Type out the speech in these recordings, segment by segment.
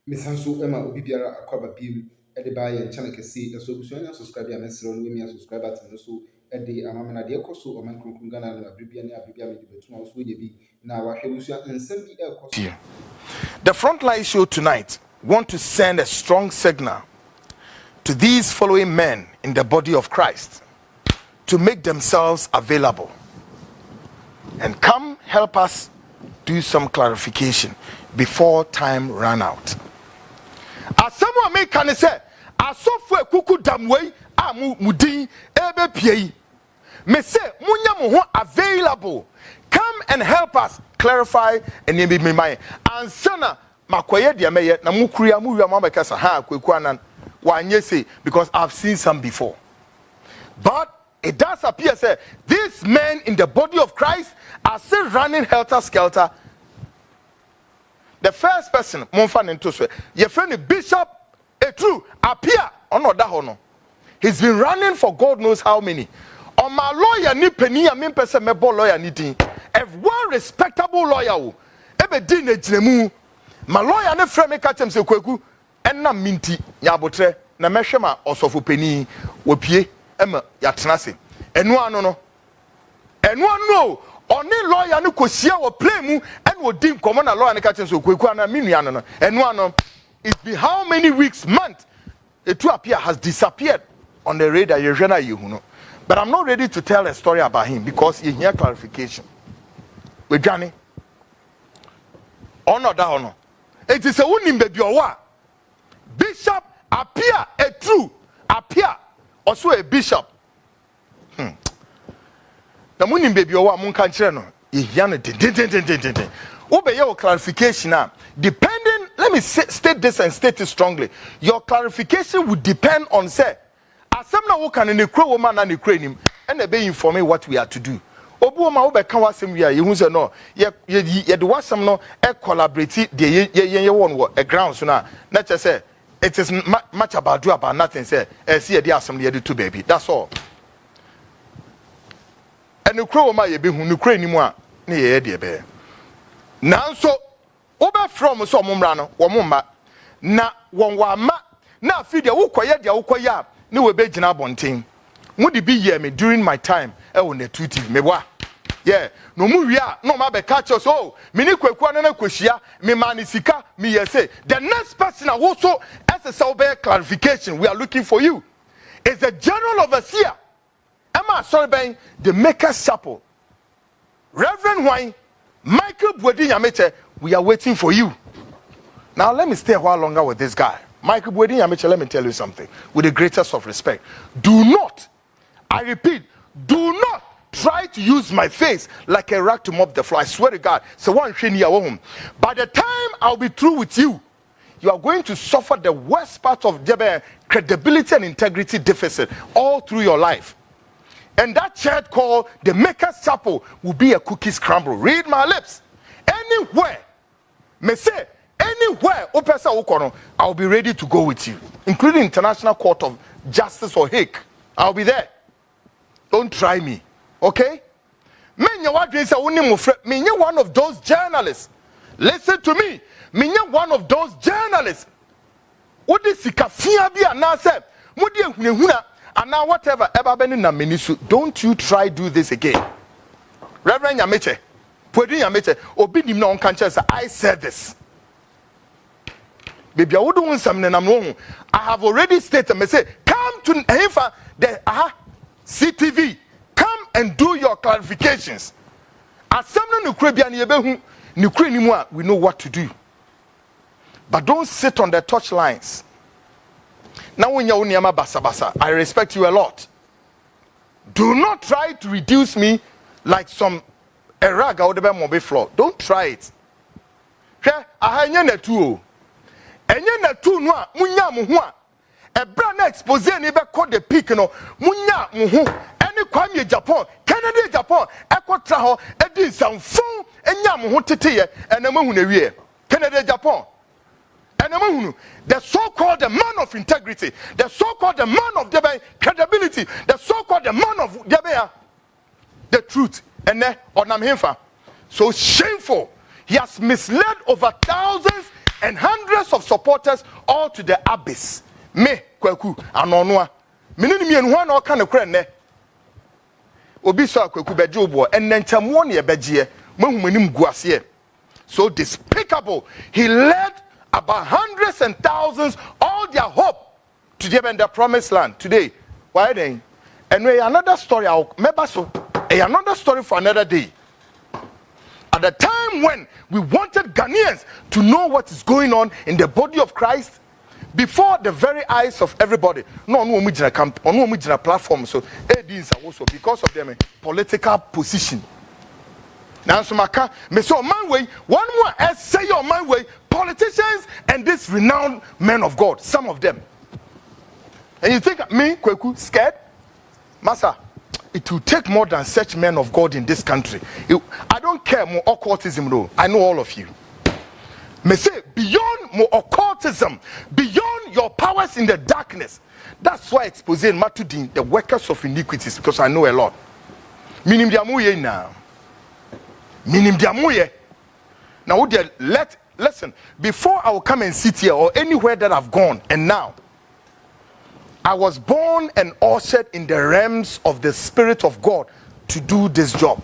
Misanso Emma Obibiara Aquaba Bim, Edibai and Chanakasi, so Busuana subscribe and Mesro, we may subscribe to so at the Amamana de Coso or Mancungana, Abibian, Abibia, between us, will be now our Hebusia and send the air cost. The Frontline Show tonight want to send a strong signal to these following men in the body of Christ to make themselves available and come help us do some clarification before time run out. As someone may can say, as software kuku damway amu mudin ebe pie. Me say munya mo available. Come and help us clarify and be me mind. And sana makoye dia meye na mukria mu wiam abekasa ha Kwaku anan wanye say because I've seen some before. But it does appear say these men in the body of Christ are still running helter skelter. The first person, Monfan and Toswe, your friend Bishop, a true appear on Odahono. He's been running for God knows how many. On my lawyer, ni penny, a mean person, me bo lawyer, ni a well respectable lawyer. Ebe din ejnemu. My lawyer, ne frame catch him se Kwaku, and na minti, yabotre, na meshema, osofu penny, wopie, emma, yatnasi. And one no. And one no. Only lawyer no kosia wo play mu and wo dim common na lawyer no catch so Kwaku na minua no and one it's been how many weeks month it to appear has disappeared on the radar you know. But I'm not ready to tell a story about him because you hear clarification with Johnny honor that honor it is a unim baby or bishop appear a true appear also a bishop na munim baby owa mun kan kire no ehia no den obey your clarification now depending let me state this and state it strongly your clarification would depend on say asem na wo kan ne kro wo ma na ne kro nim and be inform what we are to do obu o ma wo be kan wasem wi a ye hu say no ye de wasem no e collaborate de ye won wo a ground so na che say it is much about do about nothing say see ye de asem ye de to baby that's all. And the crow ma ye be hu no kra ni mu a na ye de be na so obe from so momra no wo momma na won wa ma na afi de wo koye de wo koye a ne we be gina bonten mu de bi ye me during my time e wo na tuti me wa yeah no mu wi a no ma be catch us oh me ni Kwaku na kwahia me ma ni sika me ye say the next person also as a sober clarification we are looking for you is the general overseer Emma sorry the Makers Chapel. Reverend Wine, Michael Bwedi Yameche, we are waiting for you. Now let me stay a while longer with this guy. Michael Bwedi Yameche, let me tell you something with the greatest of respect. Do not, I repeat, do not try to use my face like a rag to mop the floor. I swear to God. So one home. By the time I'll be through with you, you are going to suffer the worst part of the credibility and integrity deficit all through your life. And that church called the Makers Chapel will be a cookie scramble. Read my lips. Anywhere, may say anywhere, I'll be ready to go with you, including International Court of Justice or Hague. I'll be there. Don't try me, okay? Me one of those journalists. Listen to me. Me one of those journalists. What is sikafia bi anase? Mudi ehunehuna. And now whatever don't you try do this again. Reverend Yameche, Bwedi Yameche, obi nim na on kan say I said this. Baby, I would want something I'm wrong. I have already stated me say come to the CTV. Come and do your clarifications. As someone who crave we know what to do. But don't sit on the touch lines. Now when you're Onyama Basa, I respect you a lot. Do not try to reduce me like some eraga or the mobile floor. Don't try it. I na tu. Enye na tu no a munya mo ho a. Ebra na expose ni be call the peak no. Munya mo ho. Any kwame Japan, Canada Japan, ekotra ho edi samfon enya mo ho tete ye. Ena mahu na wie. Canada Japan. And the so-called the man of integrity, the so-called the man of the credibility, the so-called the man of the truth, and then on so shameful. He has misled over thousands and hundreds hundreds of supporters all to the abyss. Me, Kwaku, Anonoa. Minini and one or kind of crane. Obi so Kwaku bejobo, and then Chamoni Bejie, Muminim Guasie. So despicable. He led about hundreds and thousands, all their hope to give them the promised land. Today, why then? And we another story, I'll remember so. Another story for another day. At the time when we wanted Ghanaians to know what is going on in the body of Christ, before the very eyes of everybody, no platform, so also because of their political position. Now, so me say on my way, one more essay on my way, politicians and this renowned men of God, some of them. And you think me, Kwaku, scared? Master, it will take more than such men of God in this country. I don't care more occultism though. I know all of you. Me say beyond more occultism, beyond your powers in the darkness. That's why exposing Matudin, the workers of iniquities, because I know a lot. Minim diamuye now. Minim diamuye. Now listen, before I will come and sit here or anywhere that I've gone, and now I was born and ushered in the realms of the Spirit of God to do this job.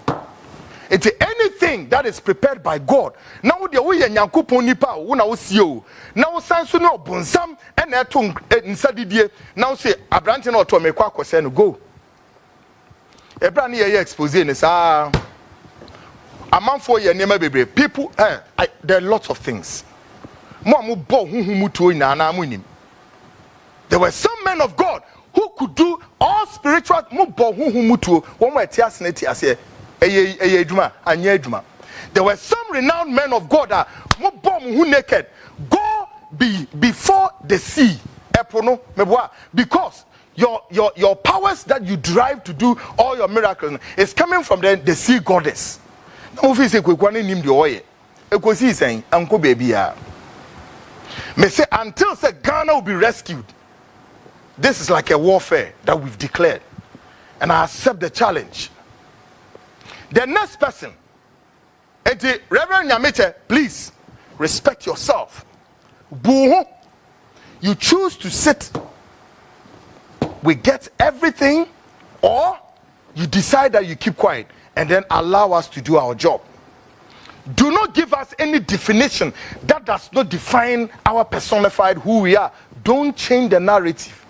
It's anything that is prepared by God. Now the way Yankupon nipa una usio. Now sansu no bonsam and etung nsadidie. Now say abrante no to mekwa kwese no go. Ebra ne ye expose ne sa. Amanfo ye nema bebre. People there are lots of things. Mo bo huhumu to ina na amunim. There were some men of God who could do all spiritual mo bo huhumu to one way tias ne tiase. There were some renowned men of God that who naked go before the sea because your powers that you drive to do all your miracles is coming from the sea goddess. May say until Ghana will be rescued. This is like a warfare that we've declared, and I accept the challenge. The next person, Reverend Nyamiche, please respect yourself. Boo, you choose to sit, we get everything, or you decide that you keep quiet and then allow us to do our job. Do not give us any definition that does not define our personified who we are. Don't change the narrative.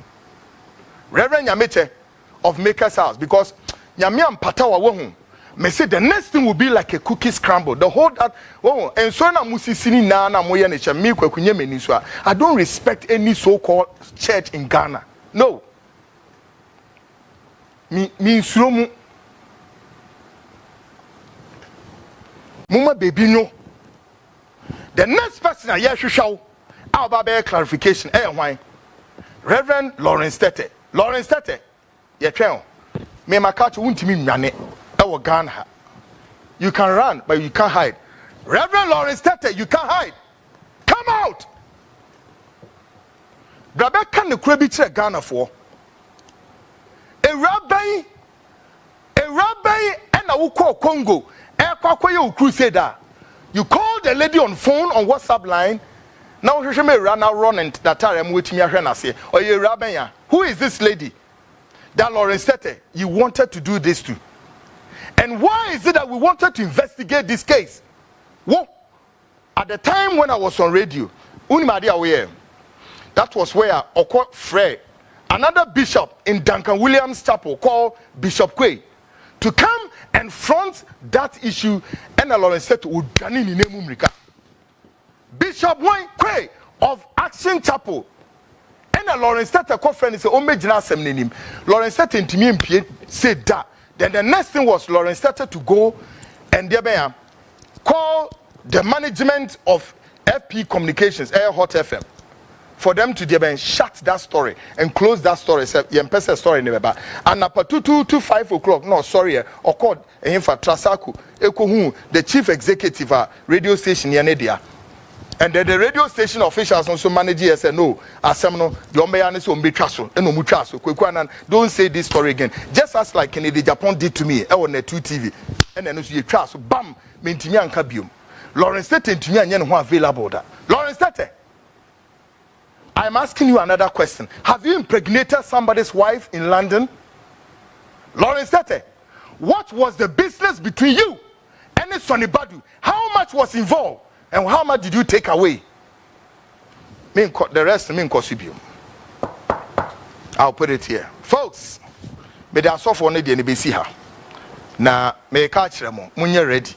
Reverend Nyamiche of Maker's House, because Nyamiam Patawa Wohun. Me say the next thing will be like a cookie scramble. The whole that and so na musisini na moye ne me kwakunye meni so I don't respect any so-called church in Ghana. No. Mi nsuromu. Mama baby no. The next person I hear hwehwaw our clarification why Reverend Lawrence Tete. Lawrence Tete. Ye twen. Me makacho wuntimi nwane. Ghana. You can run, but you can't hide. Reverend Lawrence Tete, you can't hide. Come out. Brabe can the crabby Ghana for a rabbi, and a Uko Congo, a Kwaku crusader. You call the lady on phone on WhatsApp line. Now she may run out running that time with me and say, oh, you rabbi, who is this lady? That Lawrence Tete, you wanted to do this to. And why is it that we wanted to investigate this case? Well, at the time when I was on radio, that was where Oko Frey, another bishop in Duncan Williams Chapel called Bishop Quay, to come and front that issue. And Lawrence said to Bishop Quay of Action Chapel. And Lawrence said to friend say, Lawrence said to me said that. Then the next thing was Lawrence started to go and call the management of FP Communications, Air Hot FM, for them to shut that story and close that story. Story never. And at 5 o'clock, no, sorry, or called for Trasaku, the chief executive radio station Yanedia. And then the radio station officials also manage it and said, no, Asemno, your man is on Bitraso, and Mutraso, don't say this story again. Just as like Kennedy Japan did to me on the 2 TV. And then you trust, bam, Mintimian Cabium. Lawrence Tete to me and who available that. Lawrence Tete, I'm asking you another question. Have you impregnated somebody's wife in London? Lawrence Tete, what was the business between you and Sonny Badu? How much was involved and how much did you take away? The rest, I'll put it here. Folks, may the soft one be see her. Now, may catch them, when you're ready.